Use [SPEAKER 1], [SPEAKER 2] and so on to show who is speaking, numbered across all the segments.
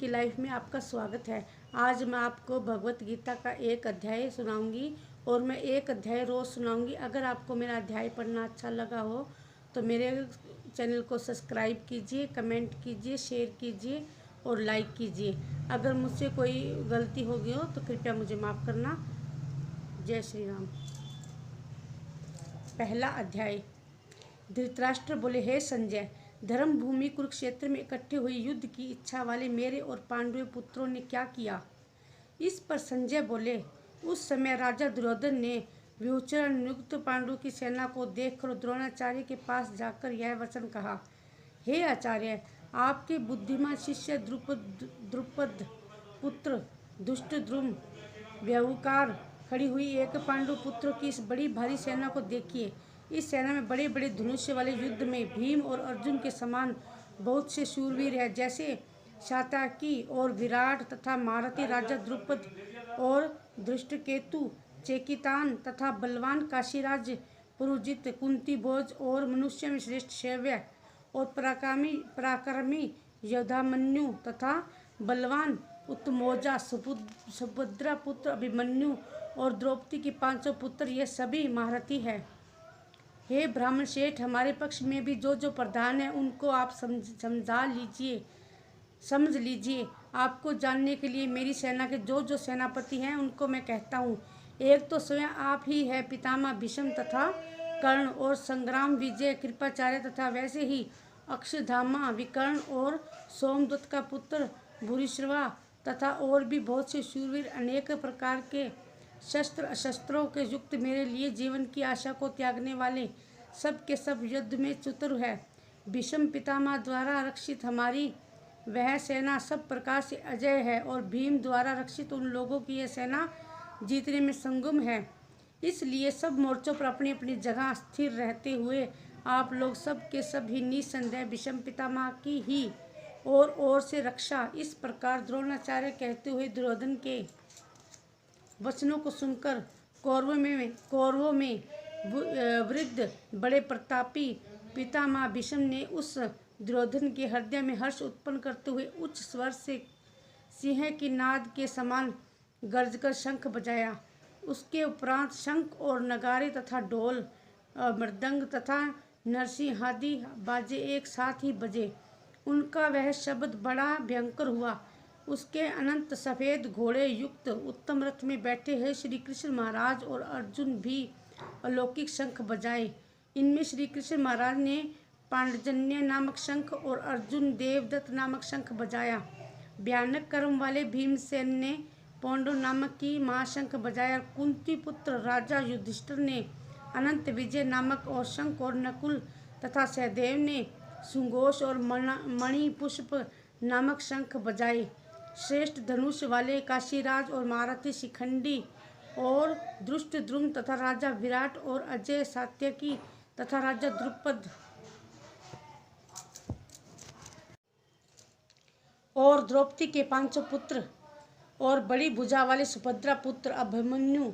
[SPEAKER 1] की लाइफ में आपका स्वागत है। आज मैं आपको भगवत गीता का एक अध्याय सुनाऊंगी और मैं एक अध्याय रोज़ सुनाऊंगी। अगर आपको मेरा अध्याय पढ़ना अच्छा लगा हो तो मेरे चैनल को सब्सक्राइब कीजिए, कमेंट कीजिए, शेयर कीजिए और लाइक कीजिए। अगर मुझसे कोई गलती हो गई हो तो कृपया मुझे माफ़ करना। जय श्री राम। पहला अध्याय। धृतराष्ट्र बोले, हे संजय, धर्म भूमि कुरुक्षेत्र में इकट्ठे हुए युद्ध की इच्छा वाले मेरे और पांडव पुत्रों ने क्या किया। इस पर संजय बोले, उस समय राजा दुर्योधन ने व्यूचर नियुक्त पांडु की सेना को देखकर द्रोणाचार्य के पास जाकर यह वचन कहा, हे आचार्य, आपके बुद्धिमान शिष्य द्रुपद पुत्र दुष्टद्रुम व्यवकार खड़ी हुई एक पांडु पुत्रों की इस बड़ी भारी सेना को देखिए। इस सेना में बड़े बड़े धनुष्य वाले युद्ध में भीम और अर्जुन के समान बहुत से शूरवीर हैं, जैसे सात्यकी और विराट तथा महारथी राजा द्रुपद और धृष्टकेतु, चेकितान तथा बलवान काशीराज पुरुजित, कुंती भोज और मनुष्य में श्रेष्ठ शैव्य और पराक्रमी योधामन्यु तथा बलवान उत्तमौजा सुभद्रा पुत्र अभिमन्यु और द्रौपदी की 500 पुत्र, ये सभी महारथी हैं। हे ब्राह्मण श्रेष्ठ, हमारे पक्ष में भी जो जो प्रधान है उनको आप समझ लीजिए। आपको जानने के लिए मेरी सेना के जो जो सेनापति हैं उनको मैं कहता हूँ। एक तो स्वयं आप ही है पितामह भीष्म तथा कर्ण और संग्राम विजय कृपाचार्य, तथा वैसे ही अक्षधामा विकर्ण और सोमदत्त का पुत्र भूरिश्रवा तथा और भी बहुत से शूरवीर, अनेक प्रकार के शस्त्र अशस्त्रों के युक्त, मेरे लिए जीवन की आशा को त्यागने वाले, सब के सब युद्ध में चतुर है। भीष्म पितामह द्वारा रक्षित हमारी वह सेना सब प्रकार से अजय है और भीम द्वारा रक्षित उन लोगों की यह सेना जीतने में संगम है। इसलिए सब मोर्चों पर अपनी अपनी जगह स्थिर रहते हुए आप लोग सब के सब ही निसंदेह भीष्म पितामह की ही और से रक्षा। इस प्रकार द्रोणाचार्य कहते हुए दुर्योधन के वचनों को सुनकर कौरवों में वृद्ध बड़े प्रतापी पितामह भीष्म ने उस दुर्योधन के हृदय में हर्ष उत्पन्न करते हुए उच्च स्वर से सिंह की नाद के समान गर्जकर शंख बजाया। उसके उपरांत शंख और नगारे तथा ढोल मृदंग तथा नरसिंह आदि बाजे एक साथ ही बजे। उनका वह शब्द बड़ा भयंकर हुआ। उसके अनंत सफ़ेद घोड़े युक्त उत्तम रथ में बैठे हैं श्री कृष्ण महाराज और अर्जुन भी अलौकिक शंख बजाए। इनमें श्री कृष्ण महाराज ने पांडजन्य नामक शंख और अर्जुन देवदत्त नामक शंख बजाया। भयानक कर्म वाले भीमसेन ने पौंडव नामक की महाशंख बजाया। कुंती पुत्र राजा युधिष्ठिर ने अनंत विजय नामक और शंख और नकुल तथा सहदेव ने सुघोष और मणि पुष्प नामक शंख बजाए। श्रेष्ठ धनुष वाले काशीराज और महारथी शिखंडी और धृष्टद्रुम तथा राजा विराट और अजय सात्यकी तथा राजा द्रुपद और द्रौपदी के 500 पुत्र और बड़ी भुजा वाले सुभद्रा पुत्र अभिमन्यु,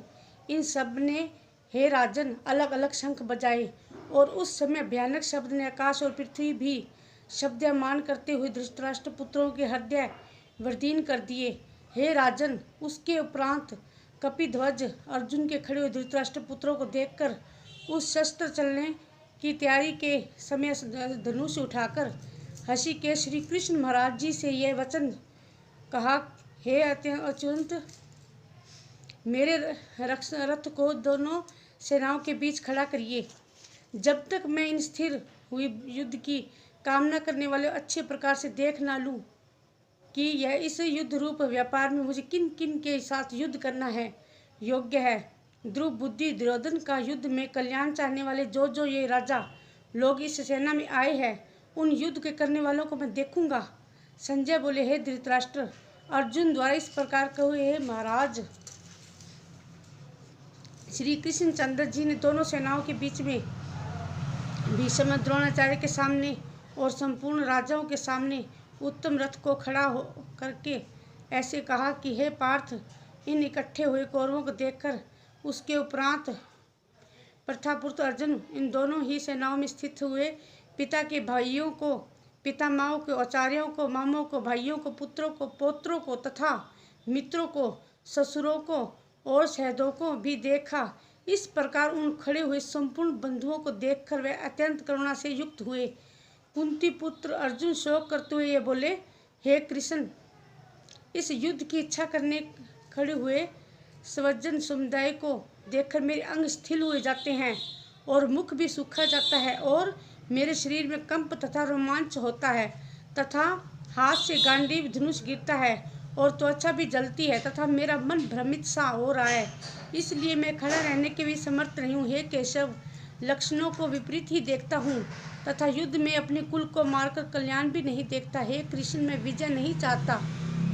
[SPEAKER 1] इन सब ने हे राजन अलग अलग शंख बजाए। और उस समय भयानक शब्द ने आकाश और पृथ्वी भी शब्दमान करते हुए धृतराष्ट्र पुत्रों के हृदय वर्धीन कर दिए। हे राजन, उसके उपरांत कपिध्वज अर्जुन के खड़े हुए धृतराष्ट्र पुत्रों को देखकर उस शस्त्र चलने की तैयारी के समय धनुष उठाकर हंसी के श्री कृष्ण महाराज जी से यह वचन कहा, हे अच्युत, मेरे रथ को दोनों सेनाओं के बीच खड़ा करिए। जब तक मैं इन स्थिर हुई युद्ध की कामना करने वाले अच्छे प्रकार से देख ना लूँ कि यह इस युद्ध रूप व्यापार में मुझे किन किन के साथ युद्ध करना है योग्य है। ध्रुव बुद्धि दुर्योधन का युद्ध में कल्याण चाहने वाले जो जो ये राजा लोग इस सेना में आए हैं, उन युद्ध के करने वालों को मैं देखूंगा। संजय बोले, हे धृतराष्ट्र, अर्जुन द्वारा इस प्रकार कहे, हे महाराज, श्री कृष्ण चंद्र जी ने दोनों सेनाओं के बीच में भीष्म द्रोणाचार्य के सामने और संपूर्ण राजाओं के सामने उत्तम रथ को खड़ा हो करके ऐसे कहा कि हे पार्थ, इन इकट्ठे हुए कौरवों को देखकर उसके उपरांत प्रथापुत्र अर्जुन इन दोनों ही सेनाओं में स्थित हुए पिता के भाइयों को पितामहों को, आचार्यों को, मामों को, भाइयों को, पुत्रों को, पौत्रों को तथा मित्रों को, ससुरों को और सहदों को भी देखा। इस प्रकार उन खड़े हुए संपूर्ण बंधुओं को देखकर वे अत्यंत करुणा से युक्त हुए। कुंती पुत्र अर्जुन शोक करते हुए ये बोले, हे कृष्ण, इस युद्ध की इच्छा करने खड़े हुए स्वजन समुदाय को देखकर मेरे अंग शिथिल हुए जाते हैं और मुख भी सूखा जाता है और मेरे शरीर में कंप तथा रोमांच होता है तथा हाथ से गांडीव धनुष गिरता है और त्वचा भी जलती है तथा मेरा मन भ्रमित सा हो रहा है। इसलिए मैं खड़ा रहने के भी समर्थ नहीं हूँ। हे केशव, लक्षणों को विपरीत ही देखता हूँ तथा युद्ध में अपने कुल को मारकर कल्याण भी नहीं देखता। हे कृष्ण, मैं विजय नहीं चाहता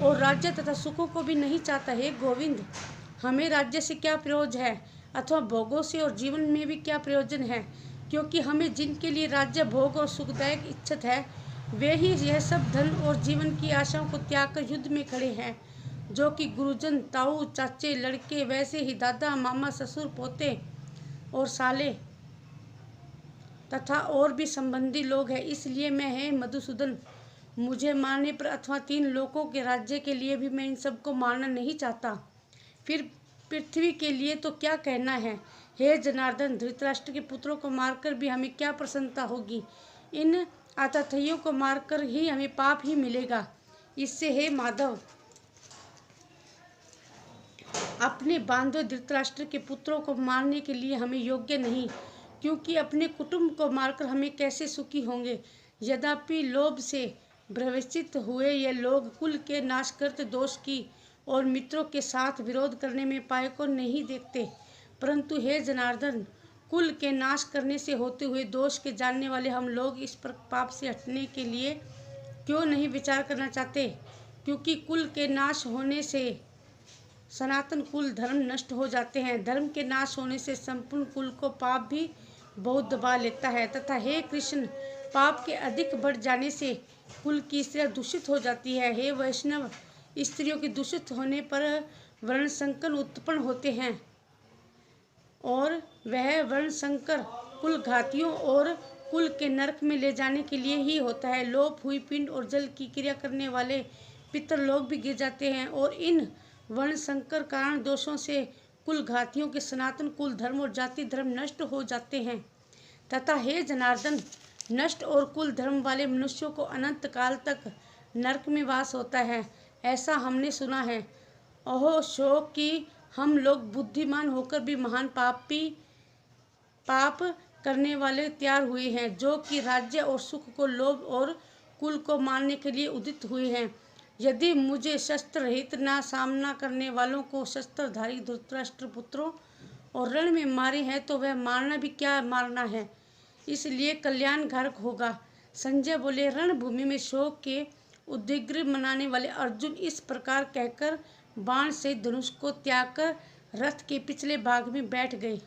[SPEAKER 1] और राज्य तथा सुखों को भी नहीं चाहता। हे गोविंद, हमें राज्य से क्या प्रयोजन है अथवा भोगों से और जीवन में भी क्या प्रयोजन है, क्योंकि हमें जिनके लिए राज्य, भोग और सुखदायक इच्छित है वे ही यह सब धन और जीवन की आशाओं को त्याग कर युद्ध में खड़े हैं, जो कि गुरुजन, ताऊ, चाचे, लड़के, वैसे ही दादा, मामा, ससुर, पोते और साले तथा और भी संबंधी लोग हैं। इसलिए मैं, है मधुसूदन, मुझे मारने पर अथवा 3 लोकों के राज्य के लिए भी मैं इन सबको मारना नहीं चाहता। फिर पृथ्वी के लिए तो क्या कहना है। हे जनार्दन, धृतराष्ट्र के पुत्रों को मारकर भी हमें क्या प्रसन्नता होगी। इन आतताइयों को मारकर ही हमें पाप ही मिलेगा। इससे हे माधव, अपने बांधव धृतराष्ट्र के पुत्रों को मारने के लिए हमें योग्य नहीं, क्योंकि अपने कुटुंब को मारकर हमें कैसे सुखी होंगे। यद्यपि लोभ से भ्रष्ट हुए ये लोग कुल के नाश करते दोष की और मित्रों के साथ विरोध करने में पाय को नहीं देखते, परंतु हे जनार्दन, कुल के नाश करने से होते हुए दोष के जानने वाले हम लोग इस पर पाप से हटने के लिए क्यों नहीं विचार करना चाहते। क्योंकि कुल के नाश होने से सनातन कुल धर्म नष्ट हो जाते हैं। धर्म के नाश होने से संपूर्ण कुल को पाप भी बहुत दबा लेता है तथा हे कृष्ण, पाप के अधिक बढ़ जाने से कुल की स्त्रियां दूषित हो जाती है। हे वैष्णव, स्त्रियों के दूषित होने पर वर्ण संकर उत्पन्न होते हैं और वह वर्ण संकर कुल घातियों और कुल के नरक में ले जाने के लिए ही होता है। लोप हुई पिंड और जल की क्रिया करने वाले पितर लोग भी गिर जाते हैं और इन वर्ण संकर कारण दोषों से कुल घातियों के सनातन कुल धर्म और जाति धर्म नष्ट हो जाते हैं तथा हे जनार्दन, नष्ट और कुल धर्म वाले मनुष्यों को अनंत काल तक नरक में वास होता है, ऐसा हमने सुना है। अहो शोक कि हम लोग बुद्धिमान होकर भी महान पाप करने वाले तैयार हुए हैं, जो कि राज्य और सुख को, लोभ और कुल को मारने के लिए उदित हुए हैं। यदि मुझे शस्त्र रहित ना सामना करने वालों को शस्त्रधारी धृतराष्ट्र पुत्रों और रण में मारे हैं तो वह मारना भी क्या मारना है, इसलिए कल्याणकारक होगा। संजय बोले, रणभूमि में शोक के उद्विग्न मनाने वाले अर्जुन इस प्रकार कहकर बाण से धनुष को त्याग कर रथ के पिछले भाग में बैठ गए।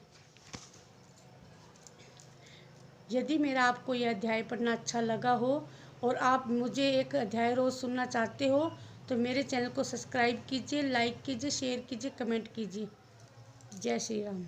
[SPEAKER 1] यदि मेरा आपको यह अध्याय पढ़ना अच्छा लगा हो और आप मुझे एक अध्याय रोज सुनना चाहते हो तो मेरे चैनल को सब्सक्राइब कीजिए, लाइक कीजिए, शेयर कीजिए, कमेंट कीजिए। जय श्री राम।